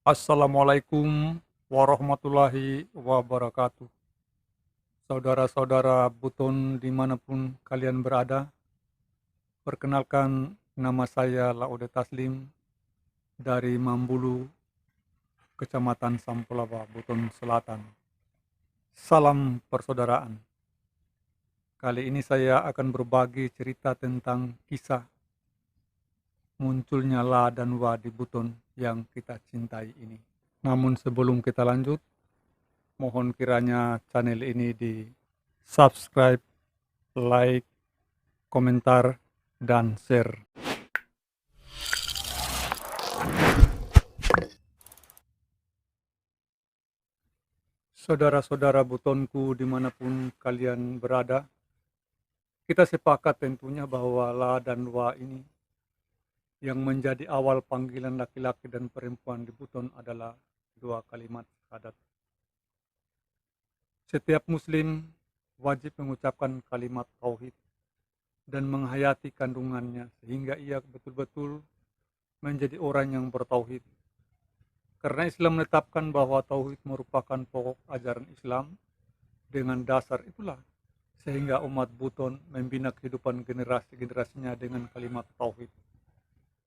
Assalamualaikum warahmatullahi wabarakatuh. Saudara-saudara Buton dimanapun kalian berada, perkenalkan nama saya Laude Taslim dari Mambulu, Kecamatan Sampulaba, Buton Selatan. Salam persaudaraan. Kali ini saya akan berbagi cerita tentang kisah munculnya La dan Wa di Buton yang kita cintai ini. Namun sebelum kita lanjut, mohon kiranya channel ini di subscribe, like, komentar, dan share. Saudara-saudara butonku dimanapun kalian berada, kita sepakat tentunya bahwa La dan Wa ini yang menjadi awal panggilan laki-laki dan perempuan di Buton adalah dua kalimat syahadat. Setiap muslim wajib mengucapkan kalimat tauhid dan menghayati kandungannya sehingga ia betul-betul menjadi orang yang bertauhid. Karena Islam menetapkan bahwa tauhid merupakan pokok ajaran Islam, dengan dasar itulah sehingga umat Buton membina kehidupan generasi-generasinya dengan kalimat tauhid.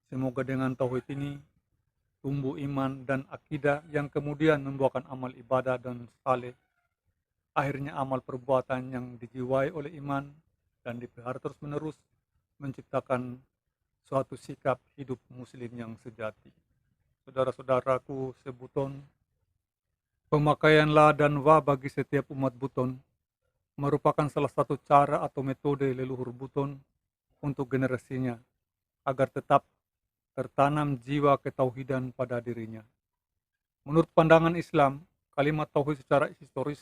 Semoga dengan tauhid ini tumbuh iman dan akidah yang kemudian membuahkan amal ibadah dan saleh. Akhirnya amal perbuatan yang dijiwai oleh iman dan dipelihara terus-menerus menciptakan suatu sikap hidup muslim yang sejati. Saudara-saudaraku sebuton, pemakaian La dan Wa bagi setiap umat Buton merupakan salah satu cara atau metode leluhur Buton untuk generasinya agar tetap tertanam jiwa ketauhidan pada dirinya. Menurut pandangan Islam, kalimat tauhid secara historis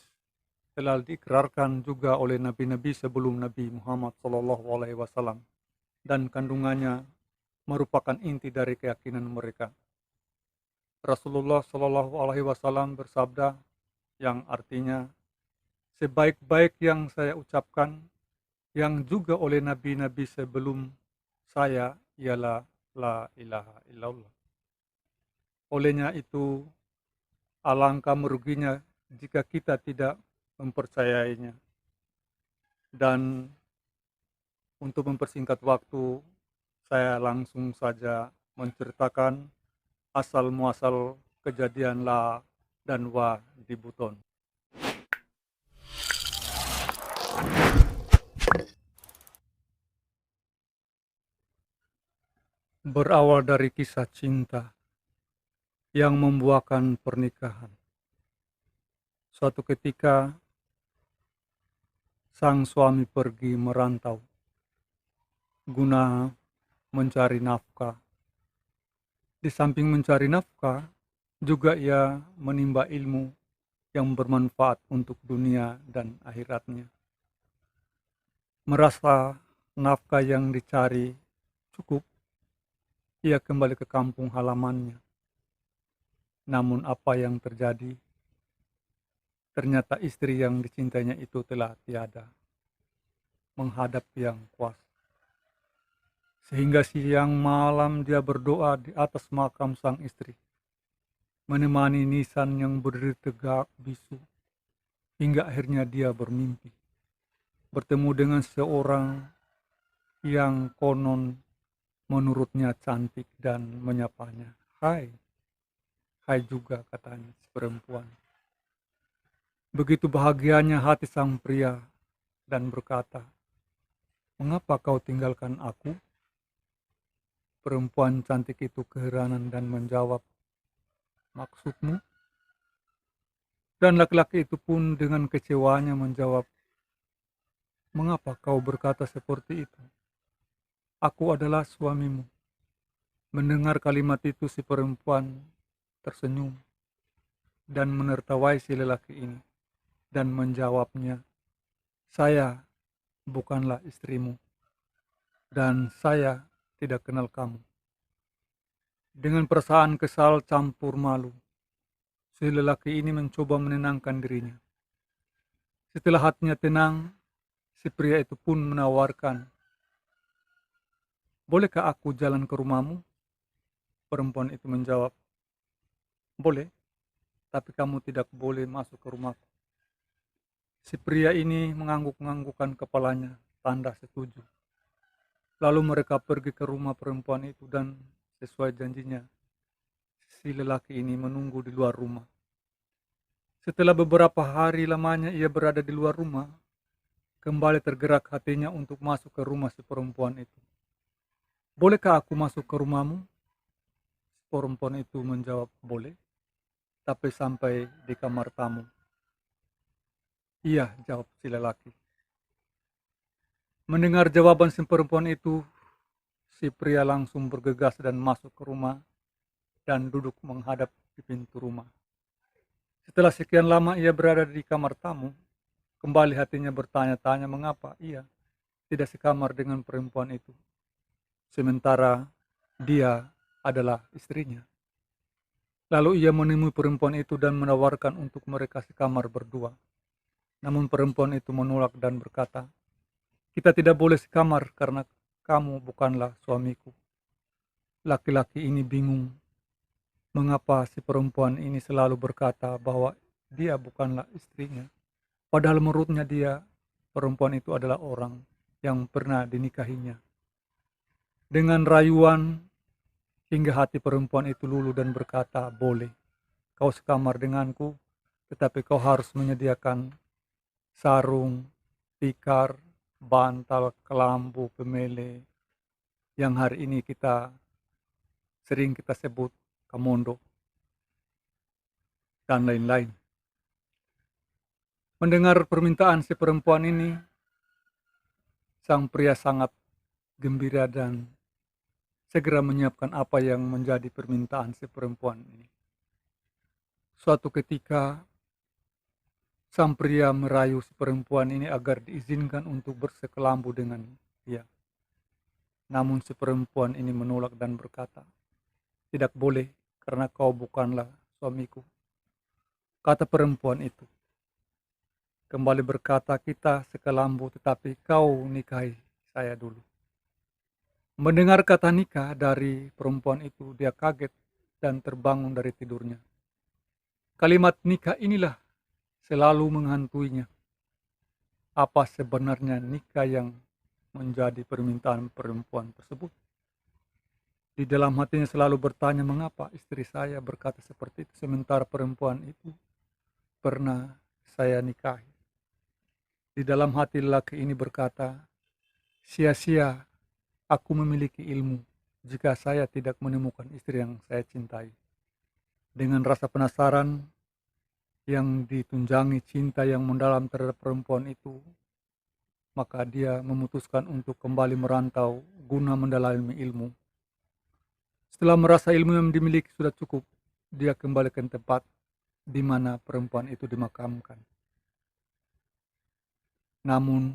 telah diikrarkan juga oleh nabi-nabi sebelum Nabi Muhammad SAW dan kandungannya merupakan inti dari keyakinan mereka. Rasulullah SAW bersabda yang artinya, sebaik-baik yang saya ucapkan, yang juga oleh nabi-nabi sebelum saya ialah la ilaha illallah. Olehnya itu, alangkah meruginya jika kita tidak mempercayainya. Dan untuk mempersingkat waktu, saya langsung saja menceritakan asal muasal kejadian La dan Wa di Buton. Berawal dari kisah cinta yang membuahkan pernikahan. Suatu ketika, sang suami pergi merantau guna mencari nafkah. Di samping mencari nafkah, juga ia menimba ilmu yang bermanfaat untuk dunia dan akhiratnya. Merasa nafkah yang dicari cukup, ia kembali ke kampung halamannya. Namun apa yang terjadi? Ternyata istri yang dicintainya itu telah tiada, menghadap yang kuasa. Sehingga siang malam dia berdoa di atas makam sang istri, menemani nisan yang berdiri tegak bisu, hingga akhirnya dia bermimpi, bertemu dengan seorang yang konon menurutnya cantik dan menyapanya. Hai, hai juga katanya si perempuan. Begitu bahagianya hati sang pria dan berkata, mengapa kau tinggalkan aku? Perempuan cantik itu keheranan dan menjawab, maksudmu? Dan laki-laki itu pun dengan kecewanya menjawab, mengapa kau berkata seperti itu? Aku adalah suamimu. Mendengar kalimat itu si perempuan tersenyum dan menertawai si lelaki ini dan menjawabnya, saya bukanlah istrimu dan saya tidak kenal kamu. Dengan perasaan kesal campur malu, si lelaki ini mencoba menenangkan dirinya. Setelah hatinya tenang, si pria itu pun menawarkan, bolehkah aku jalan ke rumahmu? Perempuan itu menjawab, Boleh, tapi kamu tidak boleh masuk ke rumahku. Si pria ini mengangguk-anggukkan kepalanya, tanda setuju. Lalu mereka pergi ke rumah perempuan itu dan sesuai janjinya, si lelaki ini menunggu di luar rumah. Setelah beberapa hari lamanya ia berada di luar rumah, kembali tergerak hatinya untuk masuk ke rumah si perempuan itu. Bolehkah aku masuk ke rumahmu? Perempuan itu menjawab, boleh, tapi sampai di kamar tamu. Iya, jawab si lelaki. Mendengar jawaban si perempuan itu, si pria langsung bergegas dan masuk ke rumah dan duduk menghadap di pintu rumah. Setelah sekian lama ia berada di kamar tamu, kembali hatinya bertanya-tanya mengapa ia tidak sekamar dengan perempuan itu. Sementara dia adalah istrinya. Lalu ia menemui perempuan itu dan menawarkan untuk mereka sekamar berdua. Namun perempuan itu menolak dan berkata, kita tidak boleh sekamar karena kamu bukanlah suamiku. Laki-laki ini bingung mengapa si perempuan ini selalu berkata bahwa dia bukanlah istrinya. Padahal menurutnya dia, perempuan itu adalah orang yang pernah dinikahinya. Dengan rayuan hingga hati perempuan itu luluh dan berkata, boleh, kau sekamar denganku, tetapi kau harus menyediakan sarung, tikar, bantal, kelambu, pemele, yang hari ini sering kita sebut kamondo, dan lain-lain. Mendengar permintaan si perempuan ini, sang pria sangat gembira dan segera menyiapkan apa yang menjadi permintaan si perempuan ini. Suatu ketika, sang pria merayu si perempuan ini agar diizinkan untuk bersekelambu dengan dia. Namun si perempuan ini menolak dan berkata, tidak boleh karena kau bukanlah suamiku. Kata perempuan itu, kembali berkata kita sekelambu tetapi kau nikahi saya dulu. Mendengar kata nikah dari perempuan itu, dia kaget dan terbangun dari tidurnya. Kalimat nikah inilah selalu menghantuinya. Apa sebenarnya nikah yang menjadi permintaan perempuan tersebut? Di dalam hatinya selalu bertanya mengapa istri saya berkata seperti itu, sementara perempuan itu pernah saya nikahi. Di dalam hati lelaki ini berkata, sia-sia aku memiliki ilmu jika saya tidak menemukan istri yang saya cintai. Dengan rasa penasaran yang ditunjangi cinta yang mendalam terhadap perempuan itu, maka dia memutuskan untuk kembali merantau guna mendalami ilmu. Setelah merasa ilmu yang dimiliki sudah cukup, dia kembali ke tempat di mana perempuan itu dimakamkan. Namun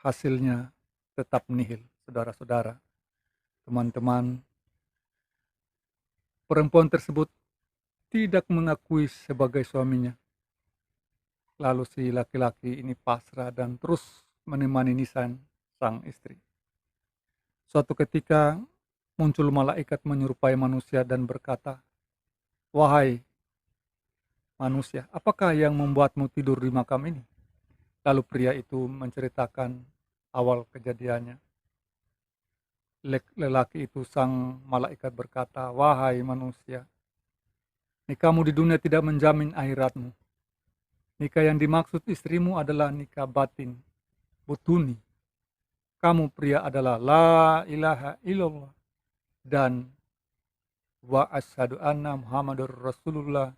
hasilnya tetap nihil, saudara-saudara. Teman-teman, perempuan tersebut tidak mengakui sebagai suaminya. Lalu si laki-laki ini pasrah dan terus menemani nisan sang istri. Suatu ketika muncul malaikat menyerupai manusia dan berkata, wahai manusia, apakah yang membuatmu tidur di makam ini? Lalu pria itu menceritakan awal kejadiannya. Lelaki itu sang malaikat berkata, wahai manusia, nikahmu di dunia tidak menjamin akhiratmu. Nikah yang dimaksud istrimu adalah nikah batin, butuni. Kamu pria adalah la ilaha illallah dan wa asyhadu anna Muhammadur Rasulullah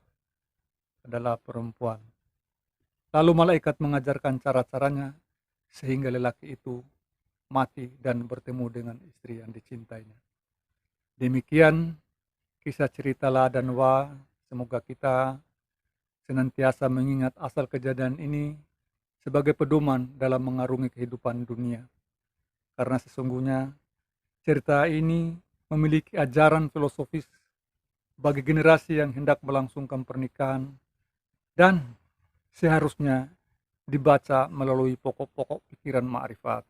adalah perempuan. Lalu malaikat mengajarkan cara-caranya sehingga lelaki itu mati dan bertemu dengan istri yang dicintainya. Demikian kisah cerita La dan Wa. Semoga kita senantiasa mengingat asal kejadian ini sebagai pedoman dalam mengarungi kehidupan dunia. Karena sesungguhnya cerita ini memiliki ajaran filosofis bagi generasi yang hendak melangsungkan pernikahan dan seharusnya dibaca melalui pokok-pokok pikiran ma'rifat.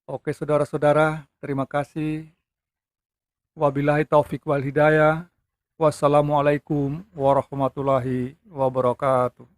Oke saudara-saudara, terima kasih. Wabillahi taufik wal hidayah. Wassalamualaikum warahmatullahi wabarakatuh.